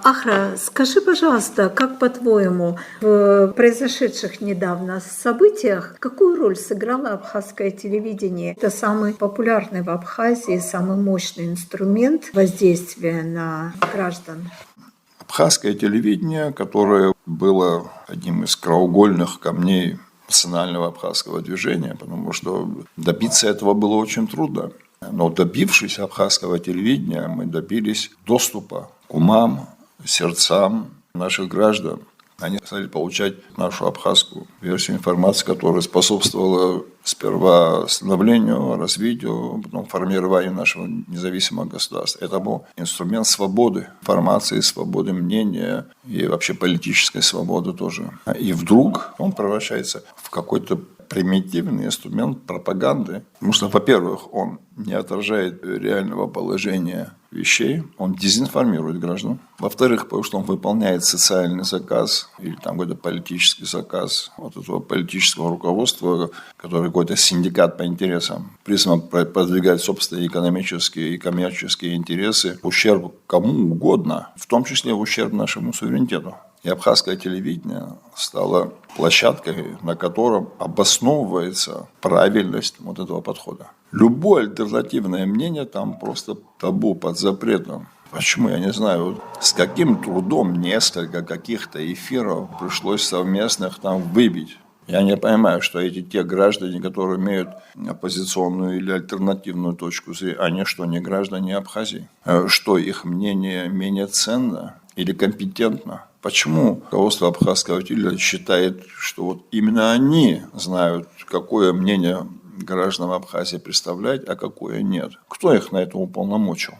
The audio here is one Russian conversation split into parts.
Ахра, скажи, пожалуйста, как по-твоему, в произошедших недавно событиях, какую роль сыграло абхазское телевидение? Это самый популярный в Абхазии, самый мощный инструмент воздействия на граждан. Абхазское телевидение, которое было одним из краеугольных камней национального абхазского движения, потому что добиться этого было очень трудно. Но добившись абхазского телевидения, мы добились доступа к умам, сердцам наших граждан. Они стали получать нашу абхазскую версию информации, которая способствовала сперва становлению, развитию, потом формированию нашего независимого государства. Это был инструмент свободы информации, свободы мнения и вообще политической свободы тоже. И вдруг он превращается в какой-то примитивный инструмент пропаганды. Потому что, во-первых, он не отражает реального положения вещей, он дезинформирует граждан. Во-вторых, потому что он выполняет социальный заказ или там какой-то политический заказ вот этого политического руководства, который какой-то синдикат по интересам призван продвигать собственные экономические и коммерческие интересы в ущерб кому угодно, в том числе в ущерб нашему суверенитету. И абхазское телевидение стало площадкой, на котором обосновывается правильность вот этого подхода. Любое альтернативное мнение там просто табу, под запретом. Почему, я не знаю, вот с каким трудом несколько каких-то эфиров пришлось совместных там выбить. Я не понимаю, что те граждане, которые имеют оппозиционную или альтернативную точку зрения, они что, не граждане Абхазии? Что, их мнение менее ценно или компетентно? Почему руководство абхазского телевидения считает, что вот именно они знают, какое мнение граждан Абхазии представлять, а какое нет? Кто их на это уполномочил?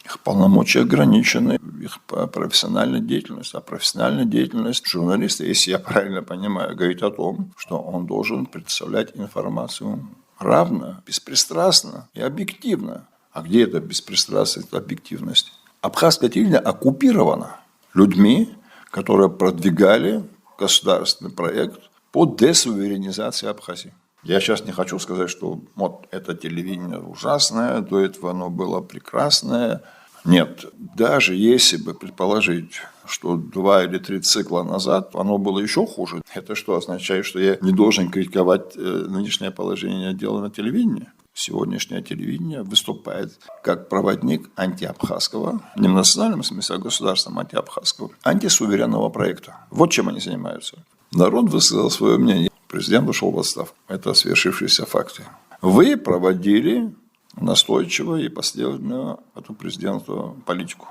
Их полномочия ограничены, их профессиональная деятельность. А профессиональная деятельность журналиста, если я правильно понимаю, говорит о том, что он должен представлять информацию равно, беспристрастно и объективно. А где эта беспристрастность, эта объективность? Абхазское телевидение оккупировано людьми, которые продвигали государственный проект по десуверенизации Абхазии. Я сейчас не хочу сказать, что вот это телевидение ужасное, до этого оно было прекрасное. Нет, даже если бы предположить, что 2 или 3 цикла назад оно было еще хуже, это что означает, что я не должен критиковать нынешнее положение дела на телевидении? Сегодняшнее телевидение выступает как проводник антиабхазского, не в национальном смысле, а государственном антиабхазского, антисуверенного проекта. Вот чем они занимаются. Народ высказал свое мнение. Президент ушел в отставку. Это свершившиеся факты. Вы проводили настойчиво и последовательно эту президентскую политику.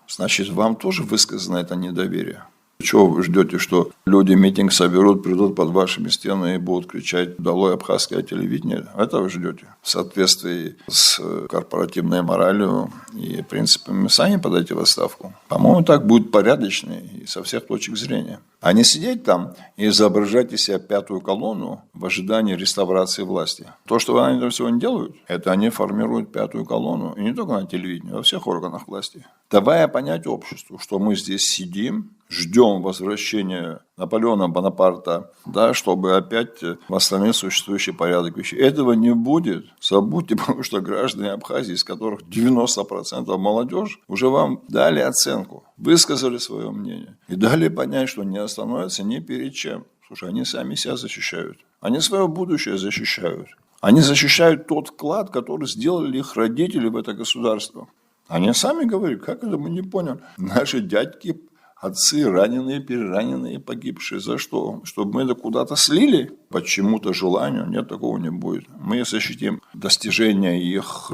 Значит, вам тоже высказано это недоверие. Чего вы ждете, что люди митинг соберут, придут под вашими стенами и будут кричать «Долой абхазское телевидение»? Это вы ждете? В соответствии с корпоративной моралью и принципами сами подайте в отставку. По-моему, так будет порядочнее и со всех точек зрения. А не сидеть там и изображать из себя пятую колонну в ожидании реставрации власти. То, что они там сегодня делают, это они формируют пятую колонну. И не только на телевидении, во всех органах власти. Давая понять обществу, что мы здесь сидим, ждем возвращения Наполеона Бонапарта, да, чтобы опять восстановить существующий порядок вещей. Этого не будет. Забудьте, потому что граждане Абхазии, из которых 90% молодежь, уже вам дали оценку, высказали свое мнение и дали понять, что не остановятся ни перед чем. Слушай, они сами себя защищают. Они свое будущее защищают. Они защищают тот вклад, который сделали их родители в это государство. Они сами говорят, как это мы не поняли. Наши дядьки, отцы раненые, перераненные, погибшие. За что? Чтобы мы это куда-то слили? Почему-то желанию? Нет, такого не будет. Мы защитим достижения их,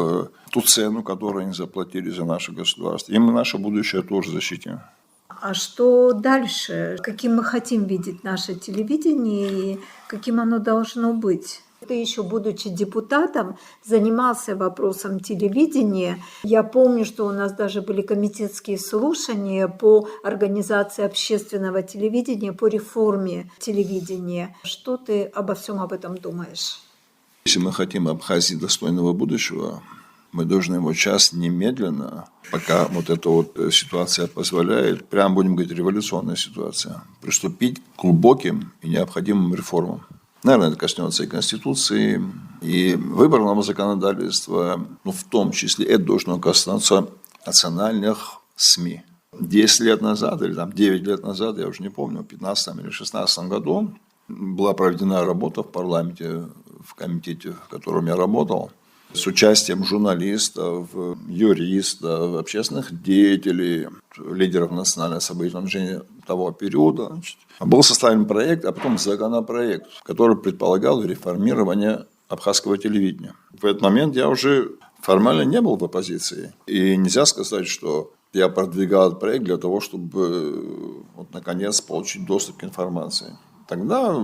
ту цену, которую они заплатили за наше государство. И мы наше будущее тоже защитим. А что дальше? Каким мы хотим видеть наше телевидение и каким оно должно быть? Ты еще, будучи депутатом, занимался вопросом телевидения. Я помню, что у нас даже были комитетские слушания по организации общественного телевидения, по реформе телевидения. Что ты обо всем об этом думаешь? Если мы хотим Абхазии достойного будущего, мы должны его сейчас немедленно, пока вот эта вот ситуация позволяет, прям будем говорить, революционная ситуация, приступить к глубоким и необходимым реформам. Наверное, это коснется и Конституции, и выборного законодательства, но в том числе это должно коснуться национальных СМИ. 10 лет назад, или там 9 лет назад, я уже не помню, в 15 или 16 году, была проведена работа в парламенте, в комитете, в котором я работал, с участием журналистов, юристов, общественных деятелей, лидеров национального освободительного движения того периода. Значит, был составлен проект, а потом законопроект, который предполагал реформирование абхазского телевидения. В этот момент я уже формально не был в оппозиции. И нельзя сказать, что я продвигал этот проект для того, чтобы наконец получить доступ к информации. Тогда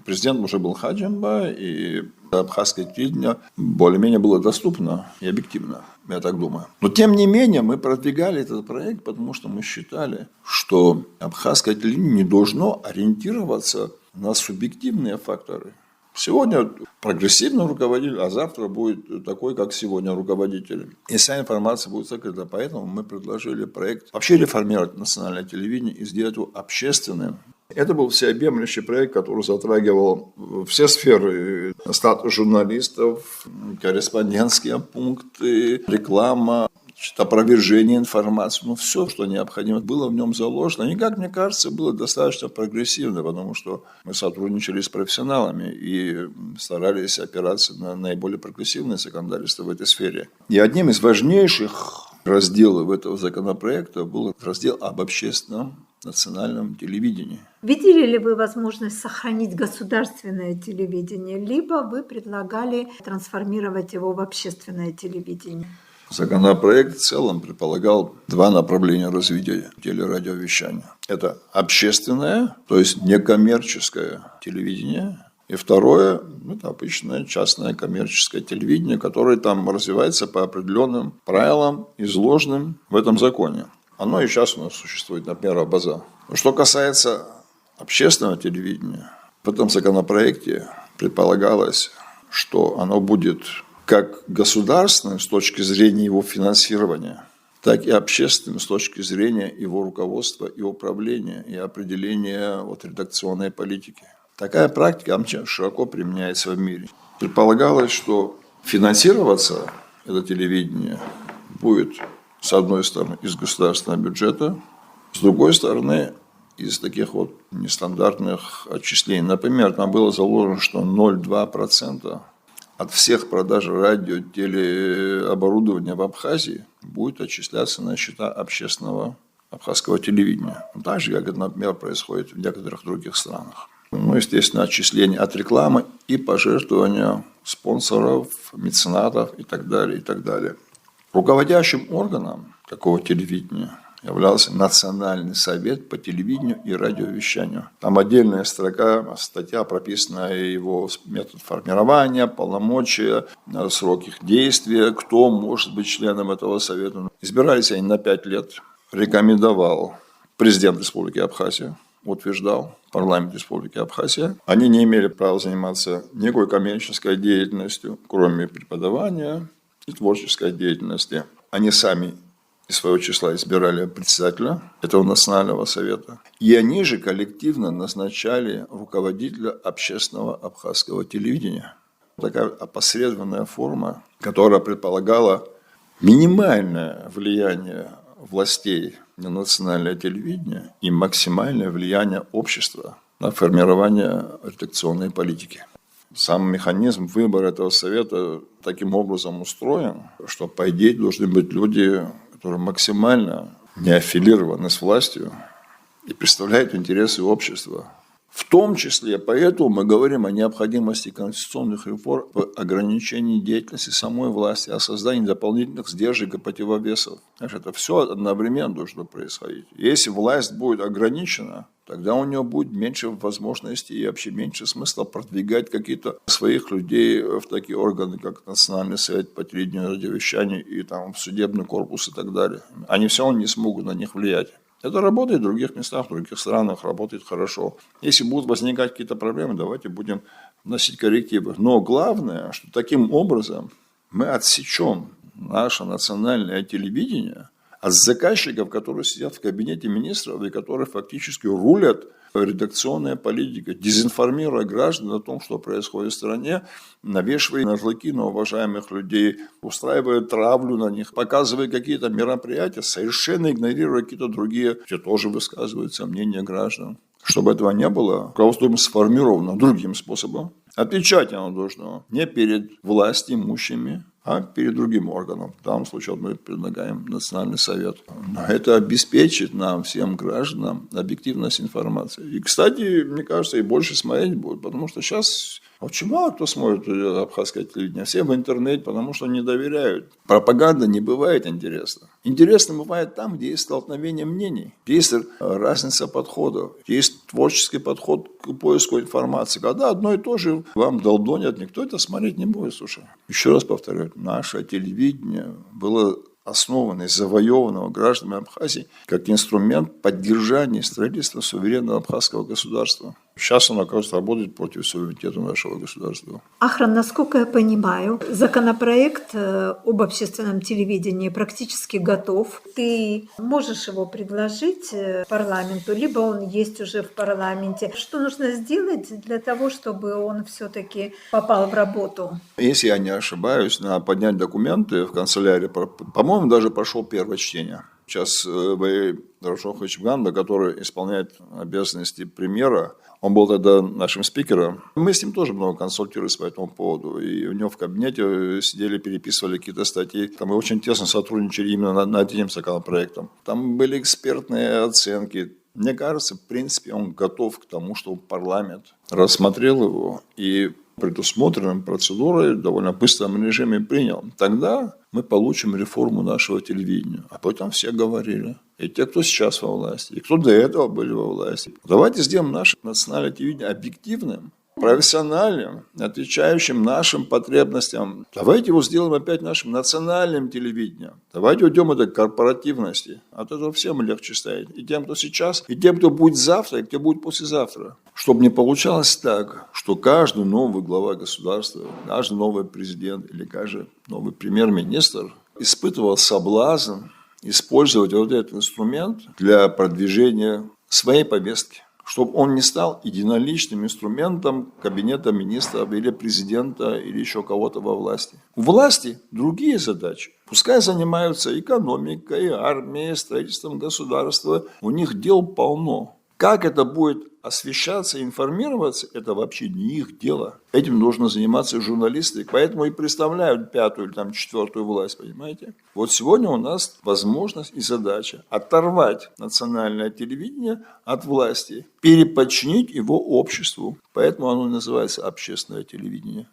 президент уже был Хаджимба, и абхазское телевидение более-менее было доступно и объективно, я так думаю. Но тем не менее мы продвигали этот проект, потому что мы считали, что абхазское телевидение не должно ориентироваться на субъективные факторы. Сегодня прогрессивный руководитель, а завтра будет такой, как сегодня руководитель. И вся информация будет закрыта. Поэтому мы предложили проект вообще реформировать национальное телевидение и сделать его общественным. Это был всеобъемлющий проект, который затрагивал все сферы: статус журналистов, корреспондентские пункты, реклама, опровержение информации. Ну, все, что необходимо, было в нем заложено. И, как мне кажется, было достаточно прогрессивно, потому что мы сотрудничали с профессионалами и старались опираться на наиболее прогрессивное законодательство в этой сфере. И одним из важнейших разделов этого законопроекта был раздел об общественном национальном телевидении. Видели ли вы возможность сохранить государственное телевидение, либо вы предлагали трансформировать его в общественное телевидение? Законопроект в целом предполагал два направления развития телерадиовещания. Это общественное, то есть некоммерческое телевидение. И второе, это обычное частное коммерческое телевидение, которое там развивается по определенным правилам, изложенным в этом законе. Оно и сейчас у нас существует, например, Абаза. Что касается общественного телевидения, в этом законопроекте предполагалось, что оно будет как государственным с точки зрения его финансирования, так и общественным с точки зрения его руководства и управления, и определения редакционной политики. Такая практика широко применяется в мире. Предполагалось, что финансироваться это телевидение будет, с одной стороны, из государственного бюджета, с другой стороны, из таких нестандартных отчислений. Например, там было заложено, что 0,2% от всех продаж радио, телеоборудования в Абхазии будет отчисляться на счета общественного абхазского телевидения. Так же, как это, например, происходит в некоторых других странах. Естественно, отчисления от рекламы и пожертвования спонсоров, меценатов и так далее, и так далее. Руководящим органом такого телевидения являлся Национальный совет по телевидению и радиовещанию. Там отдельная статья прописана его метод формирования, полномочия, срок их действия, кто может быть членом этого совета. Избирались они на 5 лет. Рекомендовал президент Республики Абхазия, утверждал парламент Республики Абхазия. Они не имели права заниматься никакой коммерческой деятельностью, кроме преподавания и творческой деятельности. Они сами из своего числа избирали председателя этого национального совета. И они же коллективно назначали руководителя общественного абхазского телевидения. Такая опосредованная форма, которая предполагала минимальное влияние властей на национальное телевидение и максимальное влияние общества на формирование редакционной политики. Сам механизм выбора этого совета таким образом устроен, что, по идее, должны быть люди, которые максимально не аффилированы с властью и представляют интересы общества. В том числе, поэтому мы говорим о необходимости конституционных реформ в ограничении деятельности самой власти, о создании дополнительных сдержек и противовесов. Это все одновременно должно происходить. Если власть будет ограничена, тогда у нее будет меньше возможностей и вообще меньше смысла продвигать какие-то своих людей в такие органы, как Национальный совет по телевидению и радиовещанию и судебный корпус и так далее. Они все равно не смогут на них влиять. Это работает в других местах, в других странах, работает хорошо. Если будут возникать какие-то проблемы, давайте будем вносить коррективы. Но главное, что таким образом мы отсечем наше национальное телевидение от заказчиков, которые сидят в кабинете министров и которые фактически рулят редакционной политикой, дезинформируя граждан о том, что происходит в стране, навешивая ярлыки на уважаемых людей, устраивая травлю на них, показывая какие-то мероприятия, совершенно игнорируя какие-то другие, где тоже высказывают сомнения граждан. Чтобы этого не было, руководство сформировано другим способом. Отвечать оно должно не перед властью имущими, а перед другим органом. В данном случае мы предлагаем Национальный совет. Но это обеспечит нам, всем гражданам, объективность информации. И, кстати, мне кажется, и больше смотреть будет, потому что сейчас очень мало кто смотрит абхазское телевидение. Все в интернете, потому что не доверяют. Пропаганда не бывает интересна. Интересно бывает там, где есть столкновение мнений, где есть разница подходов, где есть творческий подход к поиску информации. Когда одно и то же вам долдонят, никто это смотреть не будет. Слушай, еще раз повторяю, наше телевидение было основано и завоевано гражданами Абхазии как инструмент поддержания строительства суверенного абхазского государства. Сейчас оно, кажется, работает против суверенитета нашего государства. Ахран, насколько я понимаю, законопроект об общественном телевидении практически готов. Ты можешь его предложить парламенту, либо он есть уже в парламенте. Что нужно сделать для того, чтобы он все-таки попал в работу? Если я не ошибаюсь, надо поднять документы в канцелярии. По-моему, даже прошел первое чтение. Сейчас Рашохович Ганда, который исполняет обязанности премьера, он был тогда нашим спикером. Мы с ним тоже много консультировались по этому поводу. И у него в кабинете сидели, переписывали какие-то статьи. Там мы очень тесно сотрудничали именно над этим законопроектом. Там были экспертные оценки. Мне кажется, в принципе, он готов к тому, чтобы парламент рассмотрел его и предусмотренной процедурой в довольно быстром режиме принял. Тогда мы получим реформу нашего телевидения. Об этом все говорили. И те, кто сейчас во власти, и кто до этого были во власти. Давайте сделаем наше национальное телевидение объективным, профессиональным, отвечающим нашим потребностям. Давайте его сделаем опять нашим национальным телевидением. Давайте уйдем от этой корпоративности. От этого всем легче станет. И тем, кто сейчас, и тем, кто будет завтра, и кто будет послезавтра. Чтобы не получалось так, что каждый новый глава государства, каждый новый президент или каждый новый премьер-министр испытывал соблазн использовать вот этот инструмент для продвижения своей повестки. Чтобы он не стал единоличным инструментом кабинета министров или президента или еще кого-то во власти. У власти другие задачи. Пускай занимаются экономикой, армией, строительством государства. У них дел полно. Как это будет освещаться, информироваться, это вообще не их дело. Этим должны заниматься журналисты. Поэтому и представляют пятую или там четвертую власть, понимаете? Вот сегодня у нас возможность и задача оторвать национальное телевидение от власти, переподчинить его обществу. Поэтому оно называется общественное телевидение.